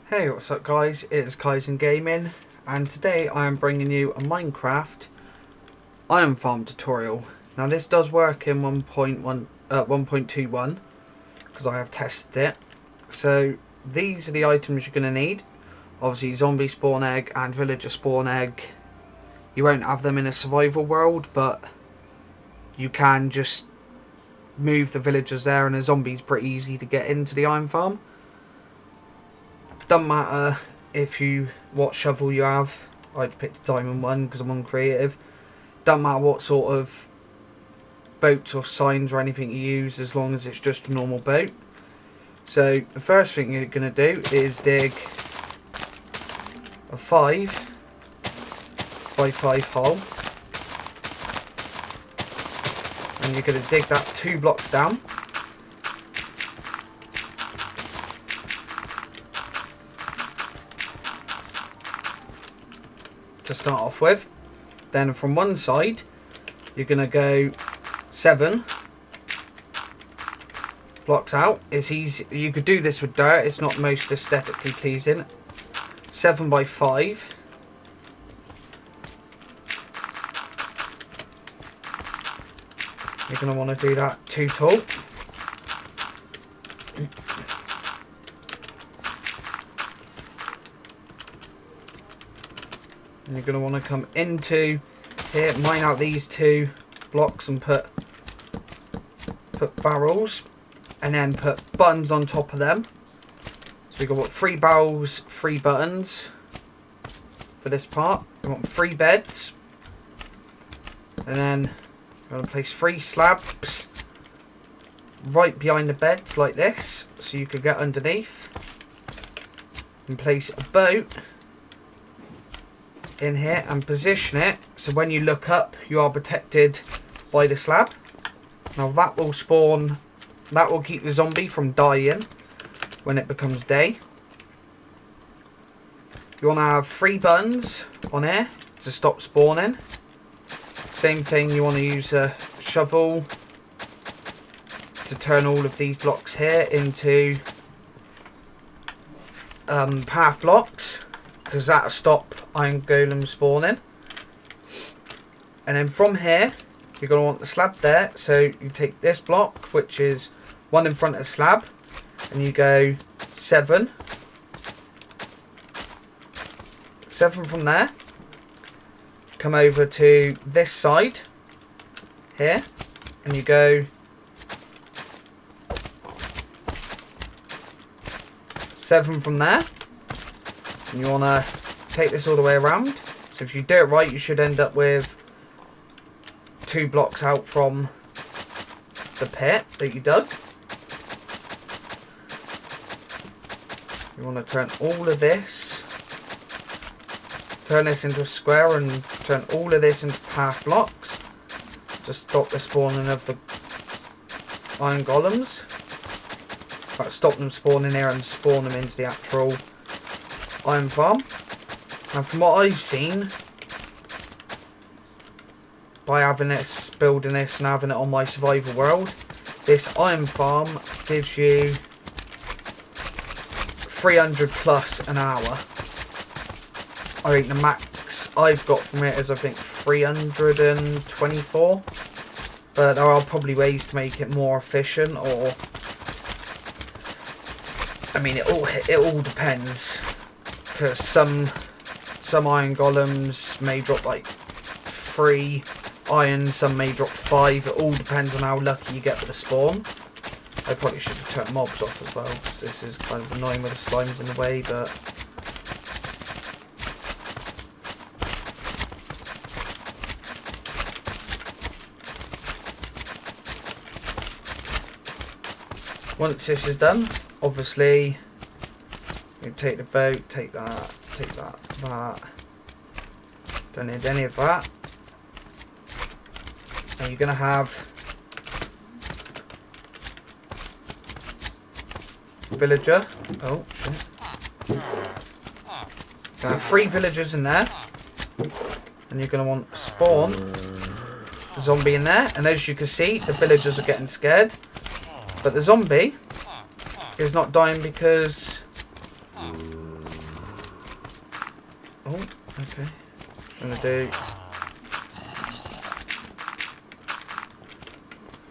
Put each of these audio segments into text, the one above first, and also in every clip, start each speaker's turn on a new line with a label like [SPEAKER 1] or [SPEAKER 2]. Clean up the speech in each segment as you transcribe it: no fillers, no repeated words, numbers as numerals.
[SPEAKER 1] Hey, what's up guys, it's Kaizen Gaming, and today I am bringing you a Minecraft Iron Farm tutorial. Now this does work in 1.21 because I have tested it. So these are the items you're going to need. Obviously zombie spawn egg and villager spawn egg. You won't have them in a survival world, but you can just move the villagers there, and a zombie's pretty easy to get into the Iron Farm. Doesn't matter what shovel you have. I'd pick the diamond one because I'm on creative. Doesn't matter what sort of boats or signs or anything you use, as long as it's just a normal boat. So the first thing you're going to do is dig a 5x5 hole, and you're going to dig that 2 blocks down. To start off with. Then from one side you're going to go 7 blocks out. It's easy, you could do this with dirt, it's not most aesthetically pleasing. 7x5. You're going to want to do that 2 tall. And you're going to want to come into here, mine out these 2 blocks and put barrels, and then put buttons on top of them. So we've got 3 barrels, 3 buttons for this part. We want 3 beds, and then we're going to place 3 slabs right behind the beds like this, so you could get underneath, and place a boat in here and position it so when you look up you are protected by the slab. Now that will spawn, that will keep the zombie from dying when it becomes day. You want to have 3 buttons on here to stop spawning. Same thing, you want to use a shovel to turn all of these blocks here into path blocks, because that'll stop iron golem spawning. And then from here you're going to want the slab there, so you take this block, which is one in front of the slab, and you go 7 from there, come over to this side here, and you go 7 from there. And you want to take this all the way around. So if you do it right, you should end up with 2 blocks out from the pit that you dug. You want to turn all of this, turn this into a square, and turn all of this into path blocks to stop the spawning of the iron golems. But stop them spawning here and spawn them into the actual Iron Farm. And from what I've seen, by having this, building this and having it on my survival world, this Iron Farm gives you 300 plus an hour. I think the max I've got from it is, I think, 324. But there are probably ways to make it more efficient, or I mean, it all depends. Because some iron golems may drop like 3 iron, some may drop 5. It all depends on how lucky you get with the spawn. I probably should have turned mobs off as well, because this is kind of annoying with the slimes in the way, but once this is done, obviously you take the boat, take that. Don't need any of that. And you're going to have villager. Oh, shit. You're going to have 3 villagers in there. And you're going to want to spawn a zombie in there. And as you can see, the villagers are getting scared. But the zombie is not dying because Oh, okay. I'm going to do...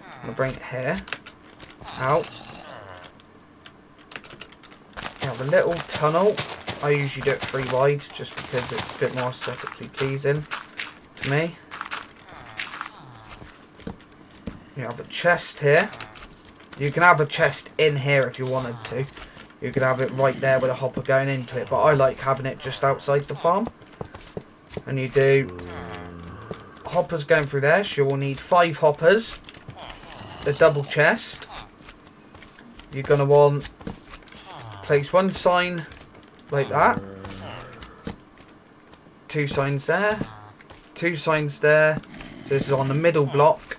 [SPEAKER 1] I'm going to bring it here. Out. Now the little tunnel, I usually do it 3 wide just because it's a bit more aesthetically pleasing to me. You have a chest here. You can have a chest in here if you wanted to. You could have it right there with a hopper going into it, but I like having it just outside the farm. And you do hoppers going through there, so you'll need 5 hoppers, a double chest. You're going to want place 1 sign like that, 2 signs there, 2 signs there. So this is on the middle block,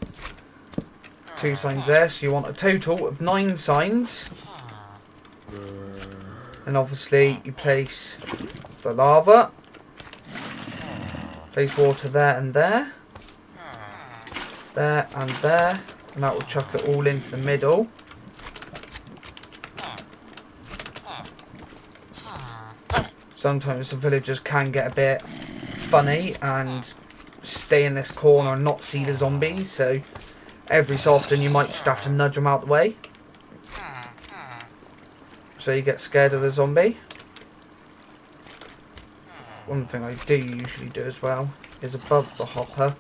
[SPEAKER 1] 2 signs there. So you want a total of 9 signs. And obviously you place the lava, place water there and there, there and there, and that will chuck it all into the middle. Sometimes the villagers can get a bit funny and stay in this corner and not see the zombies, so every so often you might just have to nudge them out the way. So you get scared of the zombie. One thing I do usually do as well is above the hopper.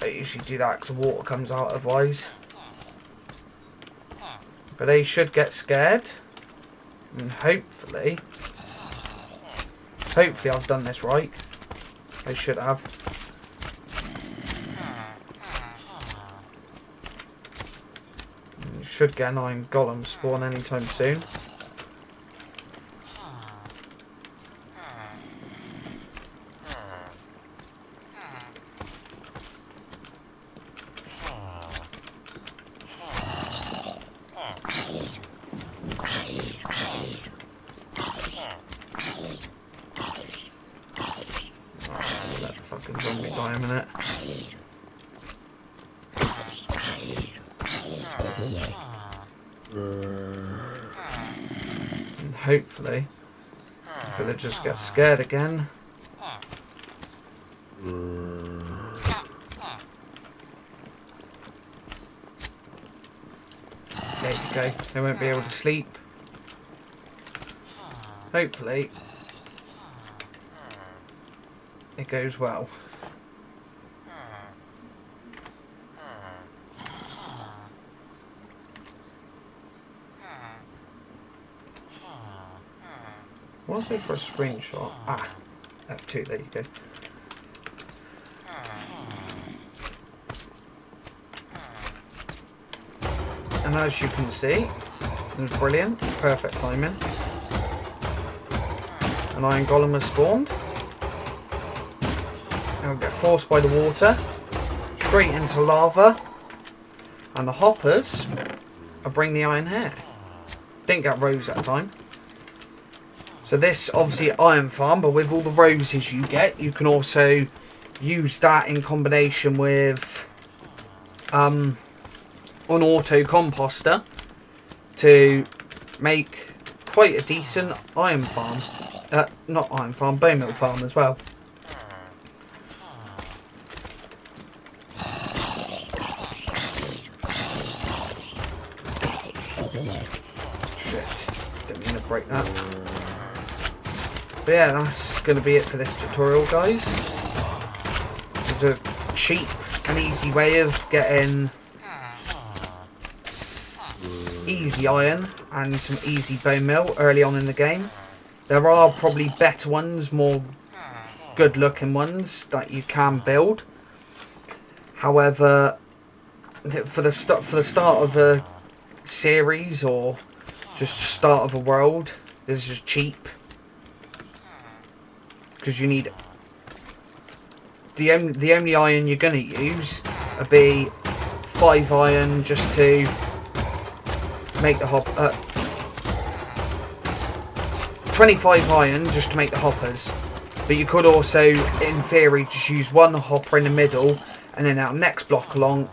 [SPEAKER 1] I usually do that because the water comes out otherwise. But they should get scared. And hopefully I've done this right. I should have. You should get an iron golem spawn anytime soon. Let the fucking zombie die a minute. And hopefully the villagers get scared again. There you go. They won't be able to sleep. Hopefully it goes well. What was it for a screenshot? Ah, F2, there you go. And as you can see, it was brilliant, perfect timing. An iron golem has spawned. Now we'll get forced by the water, straight into lava, and the hoppers will bring the iron hair. Didn't get rose that time. So this obviously iron farm, but with all the roses you get, you can also use that in combination with an auto composter to make quite a decent iron farm. Not iron farm, bone meal farm as well. Shit, didn't mean to break that. But yeah, that's going to be it for this tutorial, guys. It's a cheap and easy way of getting easy iron and some easy bone meal early on in the game. There are probably better ones, more good looking ones that you can build. However, for the start of a series or just start of a world, this is just cheap. Because you need the only iron you're gonna use would be 5 iron just to make the 25 iron just to make the hoppers. But you could also, in theory, just use 1 hopper in the middle, and then our next block along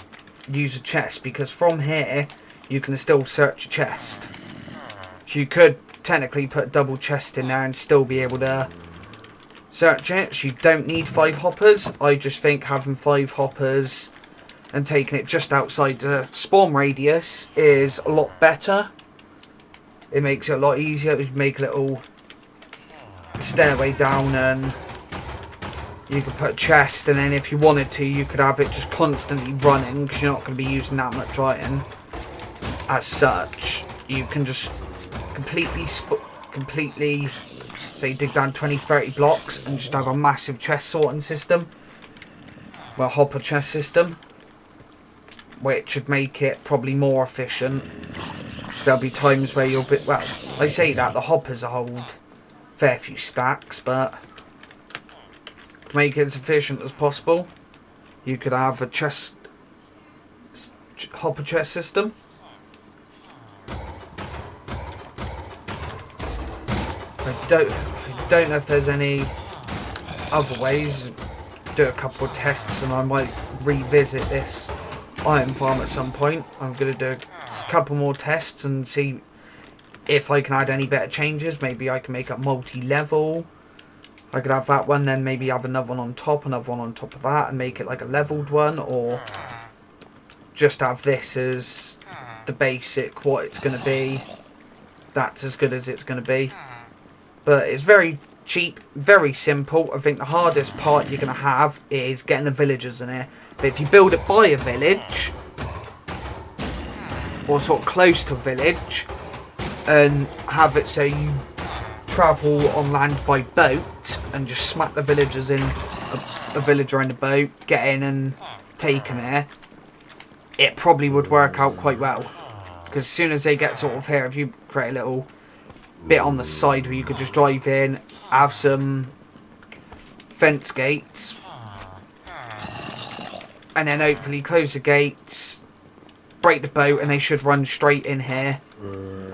[SPEAKER 1] use a chest, because from here you can still search a chest. So you could technically put a double chest in there and still be able to search it. So you don't need 5 hoppers. I just think having 5 hoppers and taking it just outside the spawn radius is a lot better. It makes it a lot easier. You make a little stairway down, and you could put a chest, and then if you wanted to, you could have it just constantly running, because you're not going to be using that much iron as such. You can just completely say dig down 20-30 blocks and just have a massive chest sorting system, well, hopper chest system, which would make it probably more efficient. There'll be times where you'll be, well, I say that the hoppers hold fair few stacks, but to make it as efficient as possible, you could have a hopper chest system. I don't know if there's any other ways. Do a couple of tests and I might revisit this iron farm at some point. I'm going to do a couple more tests and see if I can add any better changes. Maybe I can make it multi-level. I could have that one, then maybe have another one on top of that, and make it like a leveled one, or just have this as the basic, what it's going to be. That's as good as it's going to be. But it's very cheap, very simple. I think the hardest part you're going to have is getting the villagers in here. But if you build it by a village, or sort of close to a village, and have it so you travel on land by boat and just smack the villagers in, a villager in the boat, get in and take them there, it probably would work out quite well. Because as soon as they get sort of here, if you create a little bit on the side where you could just drive in, have some fence gates, and then hopefully close the gates, break the boat, and they should run straight in here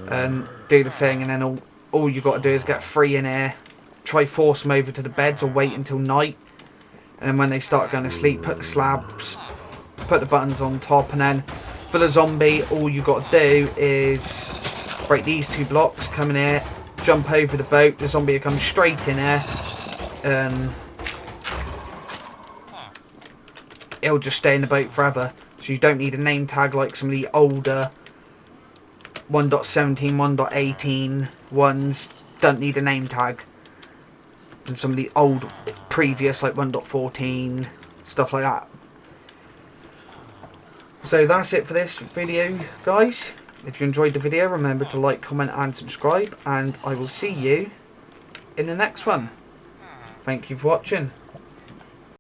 [SPEAKER 1] and do the thing. And then all you got to do is get 3 in here, try force them over to the beds, or wait until night, and then when they start going to sleep, put the slabs, put the buttons on top. And then for the zombie, all you got to do is break these 2 blocks, come in here, jump over the boat, the zombie will come straight in here, and it'll just stay in the boat forever. So you don't need a name tag like some of the older 1.17, 1.18 ones don't need a name tag. And some of the old previous, like 1.14, stuff like that. So that's it for this video, guys. If you enjoyed the video, remember to like, comment and subscribe, and I will see you in the next one. Thank you for watching.